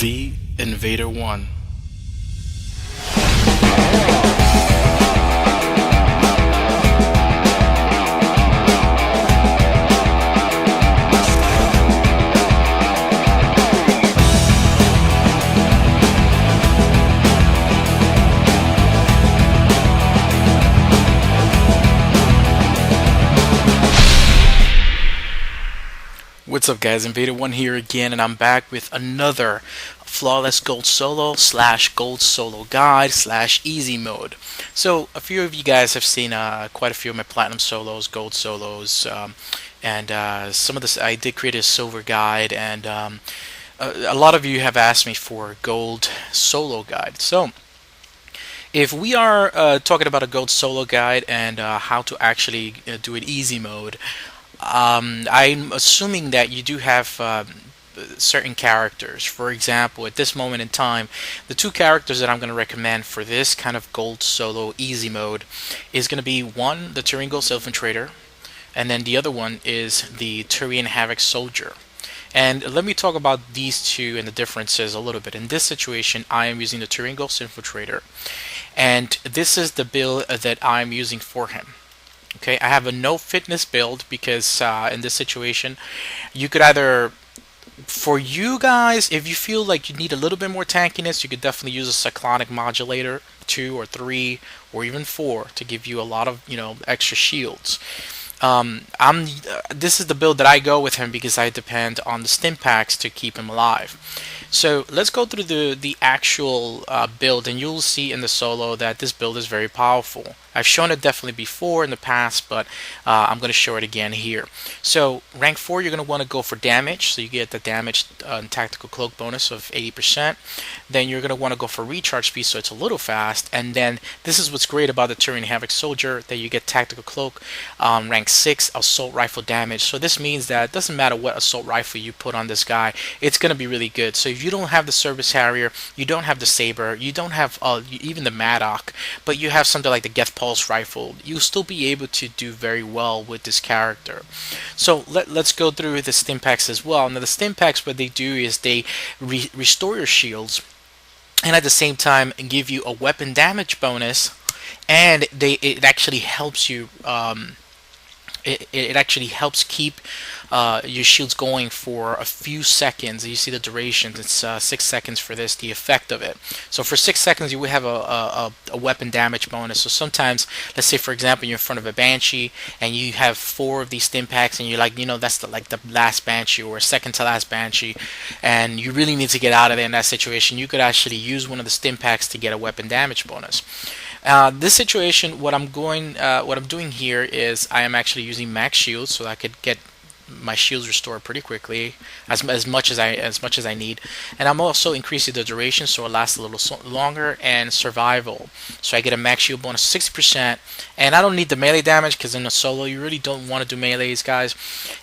The Invader 1. What's up guys, Invader 1 here again, and I'm back with another flawless gold solo slash gold solo guide slash easy mode. So a few of you guys have seen quite a few of my platinum solos, gold solos, and some of this I did create a silver guide, and a lot of you have asked me for a gold solo guide. So if we are talking about a gold solo guide and how to actually do it easy mode, I'm assuming that you do have certain characters. For example, at this moment in time, the two characters that I'm going to recommend for this kind of gold solo easy mode is going to be one, the Turian Infiltrator, and then the other one is the Turian Havoc Soldier. And let me talk about these two and the differences a little bit. In this situation, I am using the Turian Infiltrator, and this is the build that I'm using for him. Okay, I have a no fitness build because in this situation, you could either, for you guys, if you feel like you need a little bit more tankiness, you could definitely use a cyclonic modulator, 2 or 3 or even 4 to give you a lot of, extra shields. This is the build that I go with him because I depend on the stim packs to keep him alive. So let's go through the actual build, and you'll see in the solo that this build is very powerful. I've shown it definitely before in the past, but I'm going to show it again here. So rank 4, you're going to want to go for damage, so you get the damage tactical cloak bonus of 80%. Then you're going to want to go for recharge speed, so it's a little fast. And then this is what's great about the Turian Havoc Soldier, that you get tactical cloak, rank 6 assault rifle damage. So this means that it doesn't matter what assault rifle you put on this guy, it's going to be really good. So if you don't have the Service Harrier, you don't have the Saber, you don't have even the Maddock, but you have something like the Geth Pulse rifle, you'll still be able to do very well with this character. So let's go through the stim packs as well. Now the stim packs, what they do is they restore your shields, and at the same time give you a weapon damage bonus, and it actually helps you it actually helps keep your shields going for a few seconds. You see the durations, it's 6 seconds for this, the effect of it. So for 6 seconds you will have a weapon damage bonus. So sometimes, let's say for example, you're in front of a Banshee and you have 4 of these stim packs, and you're like, that's the last Banshee or second to last Banshee, and you really need to get out of there in that situation. You could actually use one of the stim packs to get a weapon damage bonus. This situation, what I'm doing here is I am actually using max shields, so I could get my shields restored pretty quickly, as much as I need, and I'm also increasing the duration so it lasts a little longer, and survival, so I get a max shield bonus 60%, and I don't need the melee damage because in a solo you really don't want to do melees, guys.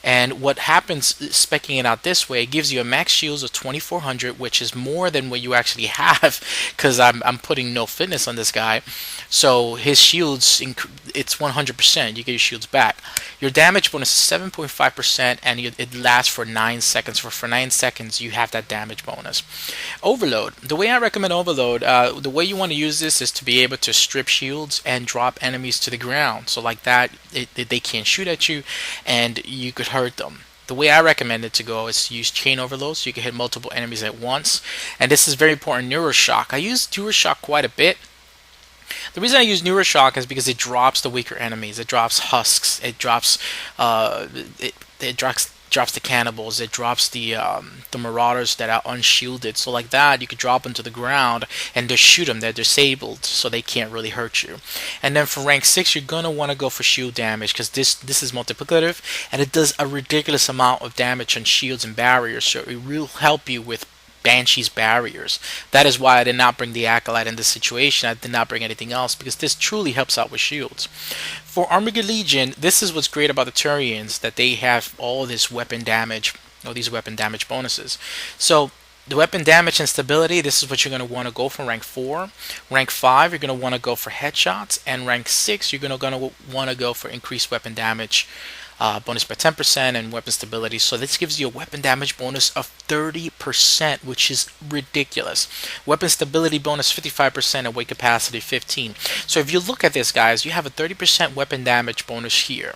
And what happens, speccing it out this way, it gives you a max shields of 2400, which is more than what you actually have because I'm putting no fitness on this guy. So his shields, it's 100%. You get your shields back. Your damage bonus is 7.5%, and it lasts for 9 seconds. For 9 seconds, you have that damage bonus. Overload. The way I recommend Overload, the way you want to use this is to be able to strip shields and drop enemies to the ground. So like that, they can't shoot at you, and you could hurt them. The way I recommend it to go is to use chain overload, so you can hit multiple enemies at once. And this is very important. Neuroshock. I use Neuroshock quite a bit. The reason I use Neuroshock is because it drops the weaker enemies. It drops husks. It drops it drops the cannibals. It drops the marauders that are unshielded. So like that, you could drop them to the ground and just shoot them. They're disabled, so they can't really hurt you. And then for rank 6, you're gonna want to go for shield damage because this is multiplicative, and it does a ridiculous amount of damage on shields and barriers. So it will help you with Banshee's barriers. That is why I did not bring the Acolyte in this situation. I did not bring anything else because this truly helps out with shields. For Armored Legion, this is what's great about the Turians, that they have all this weapon damage, all these weapon damage bonuses. So the weapon damage and stability, this is what you're going to want to go for rank 4. Rank 5, you're going to want to go for headshots, and rank 6, you're going to want to go for increased weapon damage bonus by 10%, and weapon stability. So this gives you a weapon damage bonus of 30%, which is ridiculous. Weapon stability bonus 55% and weight capacity 15. So if you look at this, guys, you have a 30% weapon damage bonus here.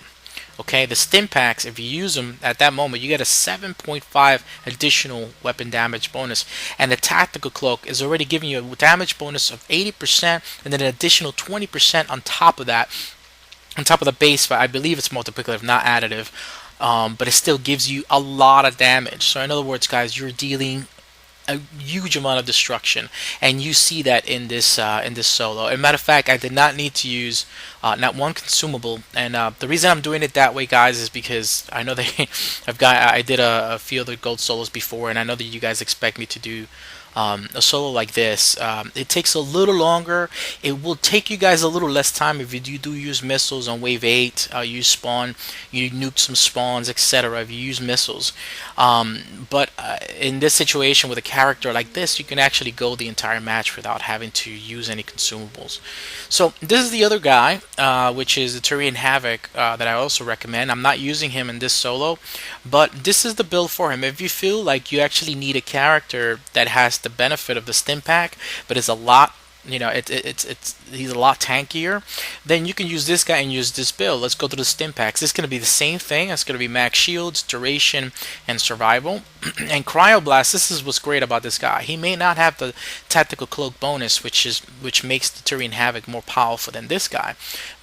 Okay, the stim packs, if you use them at that moment, you get a 7.5 additional weapon damage bonus. And the tactical cloak is already giving you a damage bonus of 80% and then an additional 20% on top of that, on top of the base, but I believe it's multiplicative, not additive. But it still gives you a lot of damage. So in other words, guys, you're dealing a huge amount of destruction, and you see that in this solo. As a matter of fact, I did not need to use not one consumable, and the reason I'm doing it that way, guys, is because I know that I did a few other gold solos before, and I know that you guys expect me to do a solo like this. It takes a little longer. It will take you guys a little less time if you do use missiles on wave 8. You spawn, you nuke some spawns, etc. If you use missiles. But in this situation with a character like this, you can actually go the entire match without having to use any consumables. So this is the other guy, which is the Turian Havoc, that I also recommend. I'm not using him in this solo, but this is the build for him. If you feel like you actually need a character that has the benefit of the stim pack, but is a lot, he's a lot tankier, then you can use this guy and use this build. Let's go through the stim packs. This is going to be the same thing. It's going to be max shields, duration, and survival. And cryoblast, this is what's great about this guy. He may not have the tactical cloak bonus, which makes the Turian Havoc more powerful than this guy,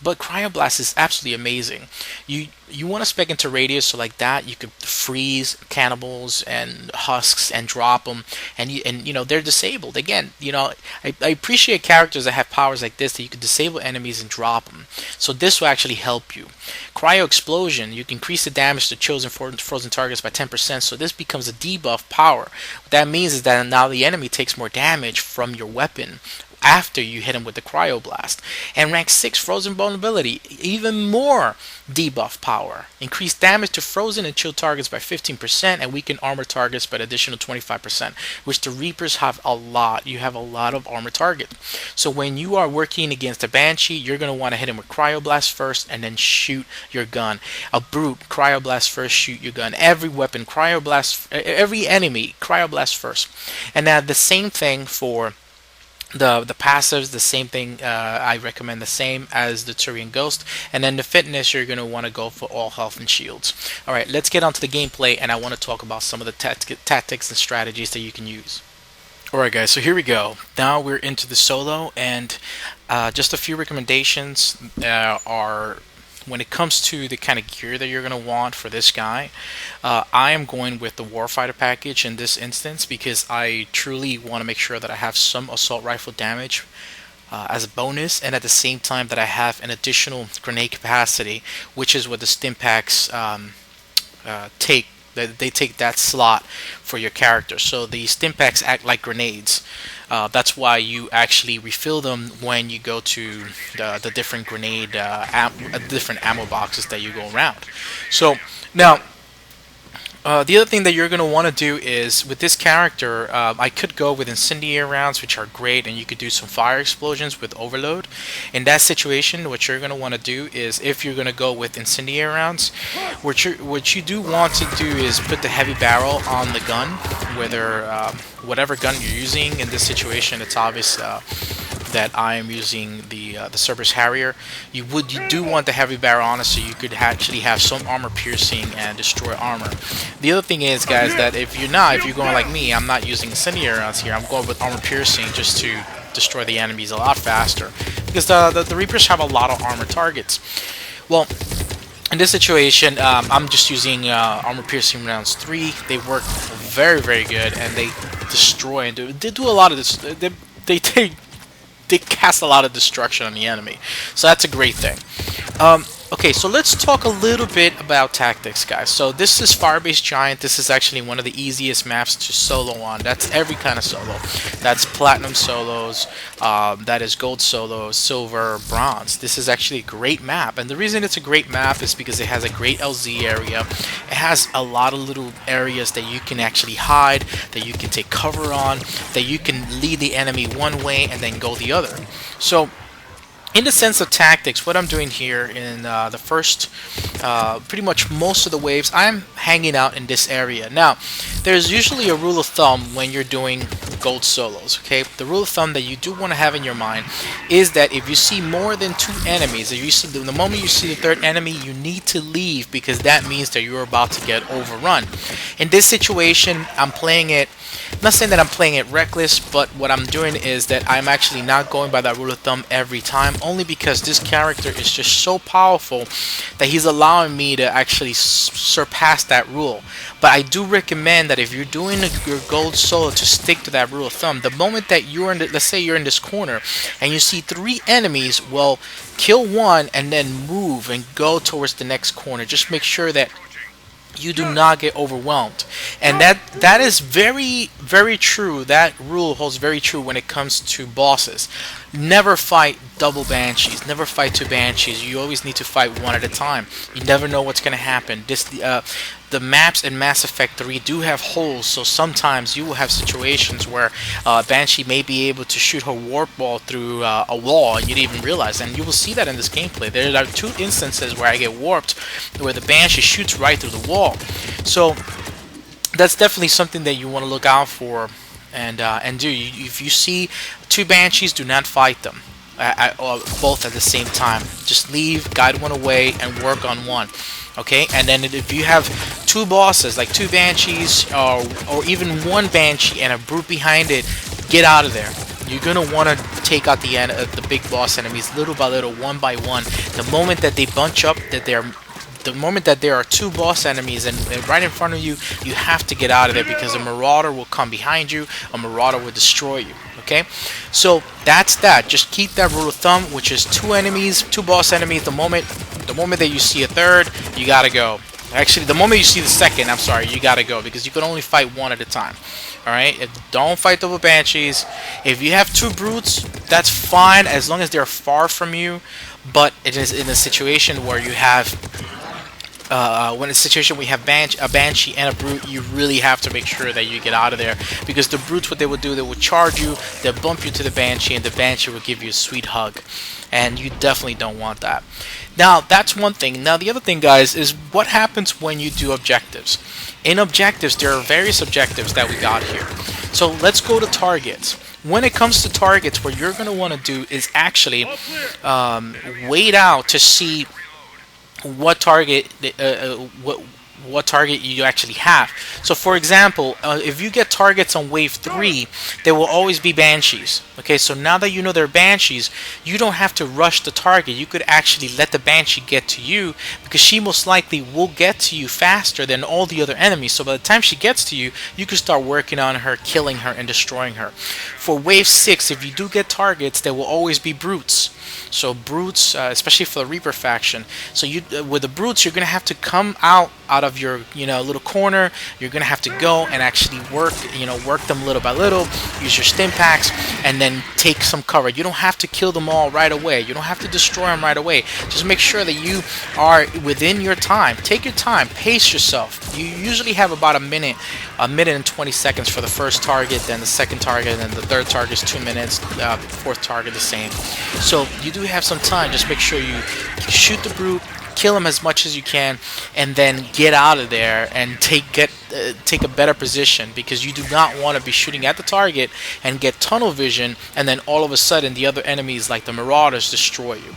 but cryoblast is absolutely amazing. You want to spec into radius, so like that you could freeze cannibals and husks and drop them, and they're disabled. Again, I appreciate characters that have powers like this, that you can disable enemies and drop them. So this will actually help you. Cryo explosion, you can increase the damage to chosen frozen targets by 10%. So this becomes a debuff power. What that means is that now the enemy takes more damage from your weapon after you hit him with the cryoblast. And rank 6 frozen vulnerability, even more debuff power. Increase damage to frozen and chill targets by 15% and weaken armor targets by an additional 25%, which the Reapers have a lot. You have a lot of armor target. So when you are working against a Banshee, you're going to want to hit him with cryoblast first and then shoot your gun. A Brute, cryoblast first, shoot your gun. Every weapon, cryoblast, every enemy, cryoblast first. And now the same thing for the passives, the same thing. I recommend the same as the Turian Ghost. And then the fitness, you're going to want to go for all health and shields. Alright, let's get on to the gameplay, and I want to talk about some of the tactics and strategies that you can use. Alright guys, so here we go. Now we're into the solo, and just a few recommendations are when it comes to the kind of gear that you're going to want for this guy. I am going with the Warfighter package in this instance because I truly want to make sure that I have some assault rifle damage as a bonus, and at the same time that I have an additional grenade capacity, which is what the stim packs take. They take that slot for your character. So the stim packs act like grenades. That's why you actually refill them when you go to the different grenade, different ammo boxes that you go around. So now, the other thing that you're going to want to do is, with this character, I could go with incendiary rounds, which are great, and you could do some fire explosions with overload. In that situation, what you're going to want to do is, if you're going to go with incendiary rounds, what you do want to do is put the heavy barrel on the gun, whatever gun you're using. In this situation, it's obvious that I am using the Cerberus Harrier. You do want the heavy barrel on it, so you could actually have some armor piercing and destroy armor. The other thing is, guys, that if you're going like me, I'm not using incendiary rounds here. I'm going with armor piercing just to destroy the enemies a lot faster, because the Reapers have a lot of armor targets. Well, in this situation, I'm just using armor piercing rounds 3. They work very, very good, and they destroy and they do a lot of this. They cast a lot of destruction on the enemy, so that's a great thing. Okay, so let's talk a little bit about tactics, guys. So this is Firebase Giant. This is actually one of the easiest maps to solo on. That's every kind of solo. That's platinum solos, that is gold solos, silver, bronze. This is actually a great map, and the reason it's a great map is because it has a great LZ area. It has a lot of little areas that you can actually hide, that you can take cover on, that you can lead the enemy one way and then go the other. So In the sense of tactics, what I'm doing here in the first, pretty much most of the waves, I'm hanging out in this area. Now, there's usually a rule of thumb when you're doing gold solos, okay? The rule of thumb that you do want to have in your mind is that if you see more than two enemies, if you see the moment you see the third enemy, you need to leave, because that means that you're about to get overrun. In this situation, I'm playing it, I'm not saying that I'm playing it reckless, but what I'm doing is that I'm actually not going by that rule of thumb every time, only because this character is just so powerful that he's allowing me to actually surpass that rule. But I do recommend that if you're doing your gold solo, to stick to that rule of thumb. The moment that you're in, let's say you're in this corner and you see three enemies, well, kill one and then move and go towards the next corner. Just make sure that you do not get overwhelmed, and that is very true. That rule holds very true when it comes to bosses. Never fight double banshees, never fight two banshees. You always need to fight one at a time. You never know what's going to happen. The maps in Mass Effect 3 do have holes, so sometimes you will have situations where Banshee may be able to shoot her Warpball through a wall and you didn't even realize, and you will see that in this gameplay. There are two instances where I get warped, where the Banshee shoots right through the wall. So that's definitely something that you want to look out for, and do. If you see two Banshees, do not fight them both at the same time. Just leave, guide one away, and work on one. Okay, and then if you have two bosses, like two Banshees, or even one Banshee and a brute behind it, get out of there. You're gonna want to take out the big boss enemies little by little, one by one. The moment that they bunch up, the moment that there are two boss enemies and right in front of you, you have to get out of there, because a Marauder will come behind you, a Marauder will destroy you. Okay, so that's that. Just keep that rule of thumb, which is two enemies, two boss enemies. The moment that you see a third, you gotta go. Actually, the moment you see the second, I'm sorry, you gotta go, because you can only fight one at a time. Alright, don't fight double Banshees. If you have two brutes, that's fine as long as they're far from you. But it is in a situation where you have when it's a situation we have a Banshee and a Brute, you really have to make sure that you get out of there, because the Brutes, what they will do, they will charge you, they'll bump you to the Banshee, and the Banshee will give you a sweet hug, and you definitely don't want that. Now, that's one thing. Now, the other thing, guys, is what happens when you do objectives. In objectives, there are various objectives that we got here. So let's go to targets. When it comes to targets, what you're going to want to do is actually wait out to see what target what target you actually have. So for example, if you get targets on wave 3, there will always be Banshees. Okay, so now that you know they're Banshees, you don't have to rush the target. You could actually let the Banshee get to you, because she most likely will get to you faster than all the other enemies. So by the time she gets to you, you can start working on her, killing her, and destroying her. For wave 6, if you do get targets, there will always be Brutes. So Brutes, especially for the Reaper faction. So you, with the Brutes, you're gonna have to come out of your little corner. You're gonna have to go and actually work them little by little. Use your stim packs and then take some cover. You don't have to kill them all right away. You don't have to destroy them right away. Just make sure that you are within your time. Take your time. Pace yourself. You usually have about a minute and 20 seconds for the first target, then the second target, and then the third target is 2 minutes. Fourth target the same. So you do have some time. Just make sure you shoot the Brute, kill him as much as you can, and then get out of there and take a better position, because you do not want to be shooting at the target and get tunnel vision, and then all of a sudden the other enemies like the Marauders destroy you.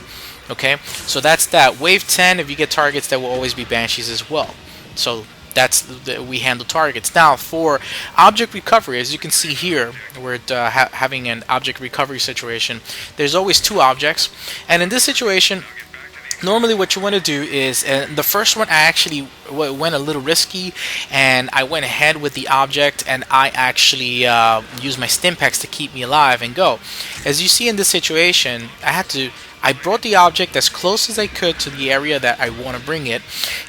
Okay, so that's that. Wave 10, if you get targets, there will always be Banshees as well. So that's we handle targets. Now for object recovery, as you can see here, we're having an object recovery situation. There's always two objects, and in this situation, normally what you want to do is, the first one I actually went a little risky, and I went ahead with the object, and I actually used my stim packs to keep me alive and go. As you see in this situation, I brought the object as close as I could to the area that I want to bring it,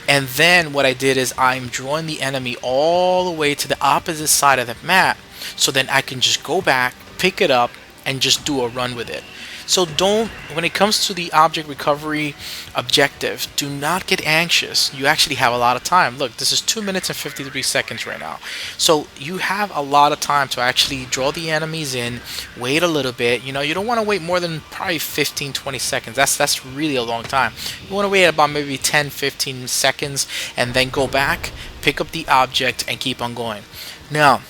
and then what I did is I'm drawing the enemy all the way to the opposite side of the map, so then I can just go back, pick it up, and just do a run with it. So don't, when it comes to the object recovery objective, do not get anxious. You actually have a lot of time. Look, this is 2 minutes and 53 seconds right now. So you have a lot of time to actually draw the enemies in, wait a little bit. You know, you don't want to wait more than probably 15, 20 seconds. That's really a long time. You want to wait about maybe 10, 15 seconds and then go back, pick up the object and keep on going. Now,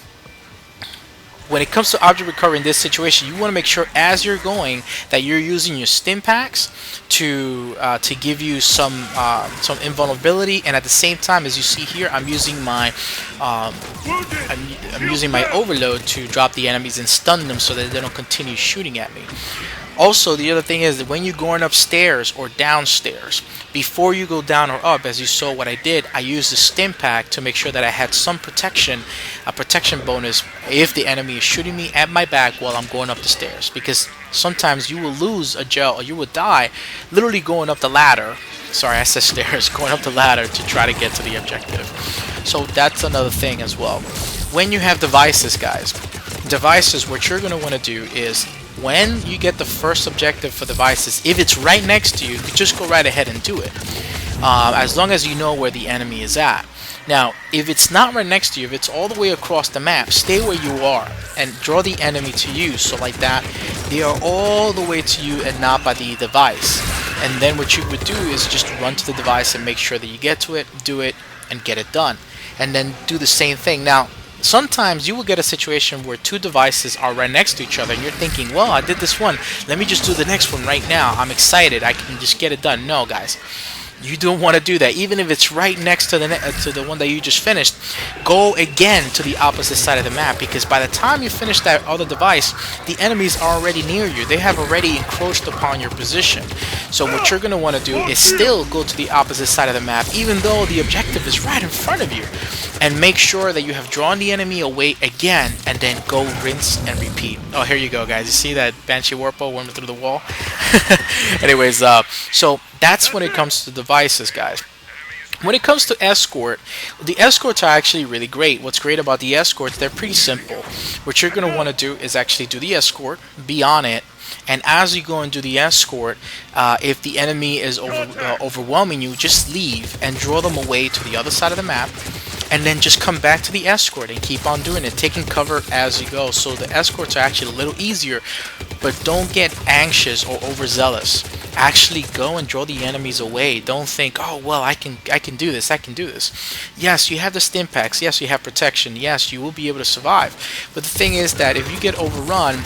when it comes to object recovery in this situation, you want to make sure as you're going that you're using your stim packs to give you some invulnerability, and at the same time, as you see here, I'm using my I'm using my overload to drop the enemies and stun them so that they don't continue shooting at me. Also, the other thing is that when you're going upstairs or downstairs, before you go down or up, as you saw what I did, I used the stim pack to make sure that I had some protection, a protection bonus if the enemy is shooting me at my back while I'm going up the stairs. Because sometimes you will lose a gel or you will die literally going up the ladder. Sorry, I said stairs, going up the ladder to try to get to the objective. So that's another thing as well. When you have devices, guys, devices, what you're going to want to do is, when you get the first objective for devices, if it's right next to you, just go right ahead and do it, as long as you know where the enemy is at. Now, if it's not right next to you, if it's all the way across the map, stay where you are and draw the enemy to you. So like that, they are all the way to you and not by the device. And then what you would do is just run to the device and make sure that you get to it, do it, and get it done. And then do the same thing. Now, sometimes you will get a situation where two devices are right next to each other and you're thinking, well, I did this one, let me just do the next one right now, I'm excited, I can just get it done. No, guys, you don't want to do that. Even if it's right next to the one that you just finished, go again to the opposite side of the map, because by the time you finish that other device, the enemies are already near you. They have already encroached upon your position. So what you're going to want to do is still go to the opposite side of the map, even though the objective is right in front of you, and make sure that you have drawn the enemy away again, and then go rinse and repeat. Oh, here you go, guys. You see that Banshee Warpball went through the wall? Anyways, so that's when it comes to devices, guys. When it comes to escort, the escorts are actually really great. What's great about the escorts, they're pretty simple. What you're going to want to do is actually do the escort, be on it, and as you go and do the escort, if the enemy is overwhelming you, just leave and draw them away to the other side of the map, and then just come back to the escort and keep on doing it, taking cover as you go. So the escorts are actually a little easier, but don't get anxious or overzealous. Actually go and draw the enemies away. Don't think, oh well, I can do this, I can do this. Yes, you have the stim packs, yes, you have protection, yes, you will be able to survive. But the thing is that if you get overrun,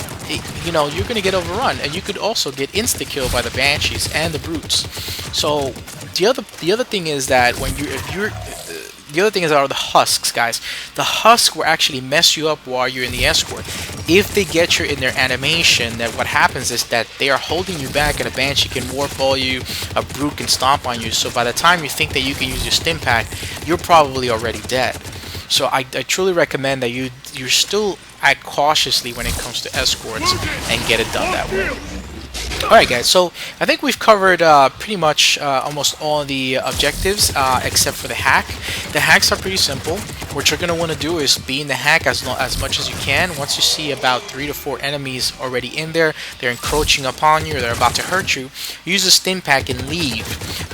you know, you're going to get overrun, and you could also get insta-killed by the Banshees and the Brutes. So the other thing is that when the other thing is are the husks, guys. The husk will actually mess you up while you're in the escort. If they get you in their animation, that what happens is that they are holding you back, and a Banshee can Warpball you, a Brute can stomp on you. So by the time you think that you can use your stim pack, you're probably already dead. So I truly recommend that you still act cautiously when it comes to escorts and get it done that way. Alright guys, so I think we've covered pretty much almost all the objectives except for the hack. The hacks are pretty simple. What you're going to want to do is be in the hack as much as you can. Once you see about 3 to 4 enemies already in there, they're encroaching upon you, or they're about to hurt you, use a stim pack and leave.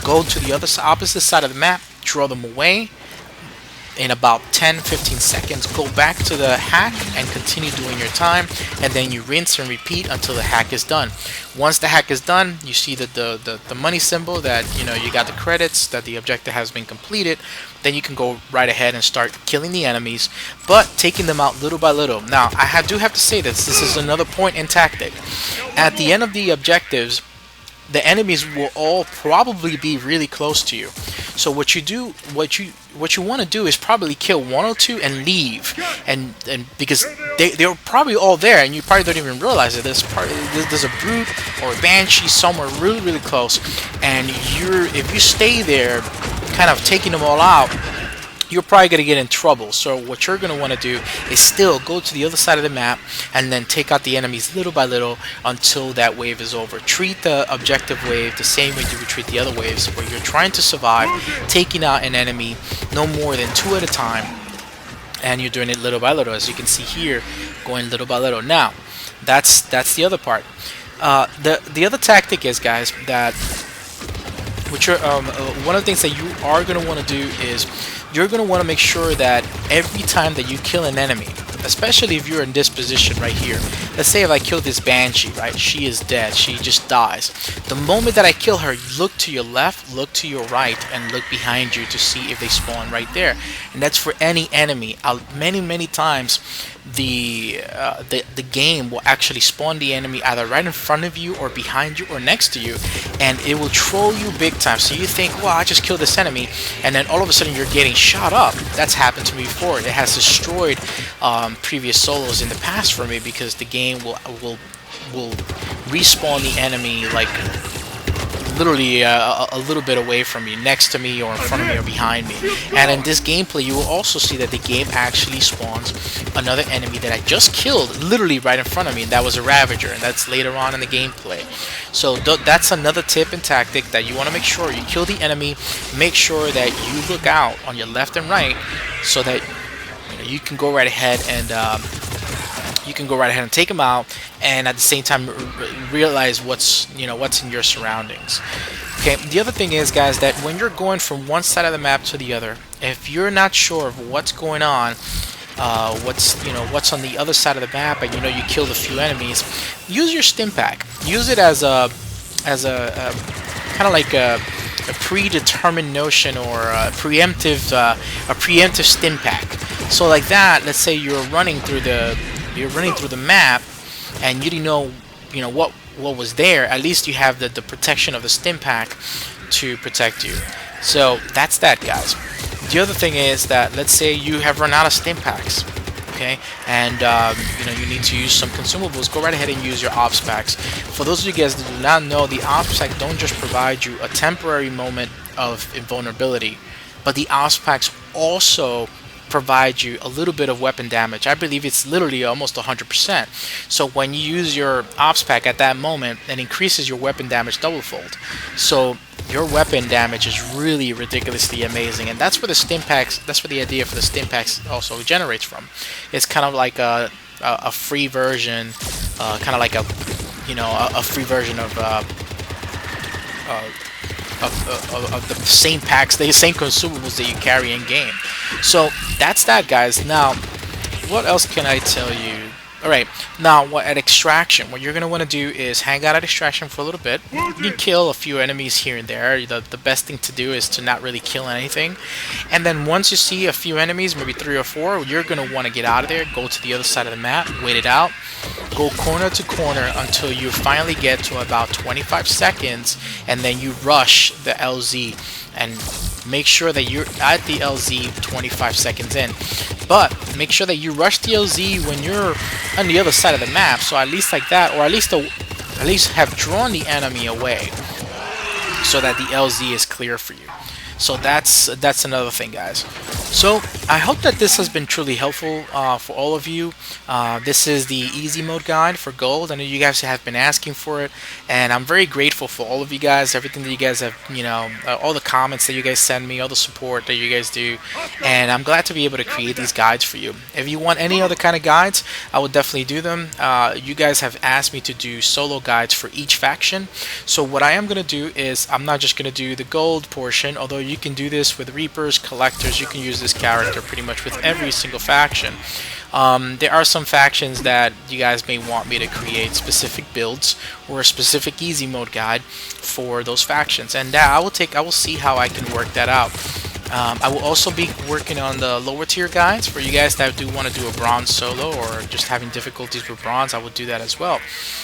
Go to the opposite side of the map, draw them away. In about 10-15 seconds, go back to the hack and continue doing your time, and then you rinse and repeat until the hack is done. Once the hack is done, you see that the money symbol, that you know you got the credits, that the objective has been completed. Then you can go right ahead and start killing the enemies, but taking them out little by little. Now I do have to say this is another point in tactic. At the end of the objectives, the enemies will all probably be really close to you. So what you want to do is probably kill 1 or 2 and leave, and because they're probably all there, and you probably don't even realize it. There's a Brute or a Banshee somewhere really close, and if you stay there, kind of taking them all out, you're probably going to get in trouble. So what you're going to want to do is still go to the other side of the map and then take out the enemies little by little until that wave is over. Treat the objective wave the same way you would treat the other waves, where you're trying to survive, taking out an enemy no more than 2 at a time, and you're doing it little by little, as you can see here, going little by little. Now, that's the other part. The other tactic is, guys, that which are one of the things that you are going to want to do is you're going to want to make sure that every time that you kill an enemy, especially if you're in this position right here, let's say if I kill this Banshee, right, she is dead, she just dies. The moment that I kill her, look to your left, look to your right, and look behind you to see if they spawn right there. And that's for any enemy. Many times the game will actually spawn the enemy either right in front of you or behind you or next to you, and it will troll you big time. So you think, well, I just killed this enemy, and then all of a sudden you're getting shot up. That's happened to me before. It has destroyed previous solos in the past for me, because the game will respawn the enemy like literally a little bit away from me, next to me, or in front of me, or behind me. And in this gameplay, you will also see that the game actually spawns another enemy that I just killed literally right in front of me, and that was a Ravager, and that's later on in the gameplay. So that's another tip and tactic, that you want to make sure you kill the enemy, make sure that you look out on your left and right, so that you can go right ahead and take them out, and at the same time realize what's in your surroundings. Okay, the other thing is, guys, that when you're going from one side of the map to the other, if you're not sure of what's going on, what's on the other side of the map, and you killed a few enemies, use your stim pack. Use it as a kind of like a predetermined notion, or a preemptive stim pack. So like that, let's say you're running through the map, and you didn't know what was there. At least you have the protection of the stim pack to protect you. So that's that, guys. The other thing is that, let's say you have run out of stim packs, okay, and you need to use some consumables. Go right ahead and use your ops packs. For those of you guys that do not know, the ops pack don't just provide you a temporary moment of invulnerability, but the ops packs also provide you a little bit of weapon damage. I believe it's literally almost 100%. So when you use your ops pack at that moment, it increases your weapon damage double-fold. So your weapon damage is really ridiculously amazing, and that's where the stim packs. That's where the idea for the stim packs also generates from. It's kind of like a free version, kind of like a free version of the same packs, the same consumables that you carry in game. So that's that, guys. Now, what else can I tell you? Alright, now at Extraction, what you're going to want to do is hang out at Extraction for a little bit. You can kill a few enemies here and there. The best thing to do is to not really kill anything. And then once you see a few enemies, maybe 3 or 4, you're going to want to get out of there, go to the other side of the map, wait it out, go corner to corner until you finally get to about 25 seconds, and then you rush the LZ and make sure that you're at the LZ 25 seconds in. But make sure that you rush the LZ when you're on the other side of the map, so at least like that, or at least have drawn the enemy away, so that the LZ is clear for you. So that's another thing, guys. So I hope that this has been truly helpful for all of you. This is the easy mode guide for gold. I know you guys have been asking for it, and I'm very grateful for all of you guys, everything that you guys have, all the comments that you guys send me, all the support that you guys do, and I'm glad to be able to create these guides for you. If you want any other kind of guides, I will definitely do them. You guys have asked me to do solo guides for each faction, so what I am going to do is, I'm not just going to do the gold portion, although you can do this with Reapers, Collectors. You can use this character pretty much with every single faction. There are some factions that you guys may want me to create specific builds or a specific easy mode guide for those factions, and that I will see how I can work that out. I will also be working on the lower tier guides for you guys that do want to do a bronze solo or just having difficulties with bronze. I will do that as well.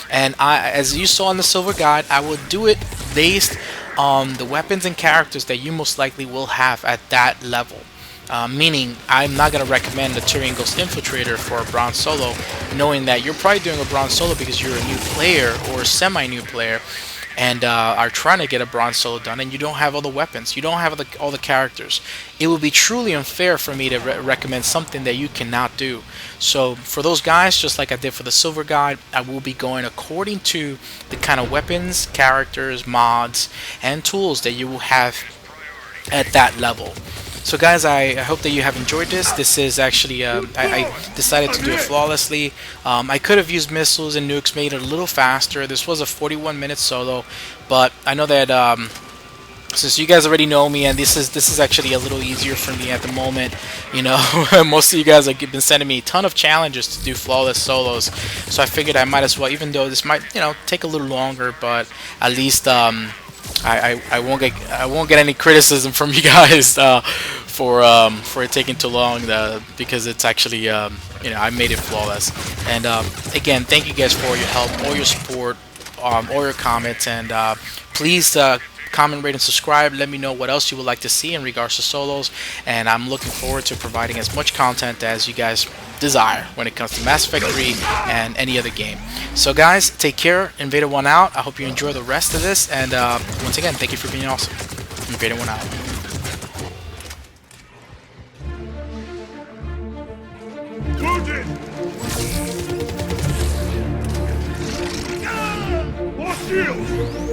And as you saw in the silver guide, I will do it based on the weapons and characters that you most likely will have at that level. Meaning, I'm not going to recommend the Turian Infiltrator for a bronze solo, knowing that you're probably doing a bronze solo because you're a new player or a semi-new player, and are trying to get a bronze solo done, and you don't have all the weapons, you don't have all the characters. It would be truly unfair for me to recommend something that you cannot do. So for those guys, just like I did for the silver guide, I will be going according to the kind of weapons, characters, mods, and tools that you will have at that level. So guys, I hope that you have enjoyed this. This is actually, I decided to do it flawlessly. I could have used missiles and nukes, made it a little faster. This was a 41-minute solo, but I know that since you guys already know me, and this is actually a little easier for me at the moment. You know, most of you guys have been sending me a ton of challenges to do flawless solos, so I figured I might as well, even though this might, you know, take a little longer, but at least I won't get any criticism from you guys for it taking too long, because it's actually you know, I made it flawless. And again, thank you guys for your help, all your support, all your comments, and please comment, rate, and subscribe. Let me know what else you would like to see in regards to solos, and I'm looking forward to providing as much content as you guys desire when it comes to Mass Effect 3 and any other game. So guys, take care. Invader 1 out. I hope you enjoy the rest of this, and once again, thank you for being awesome. Invader 1 out. Wounded! More shields!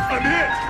I'm hit!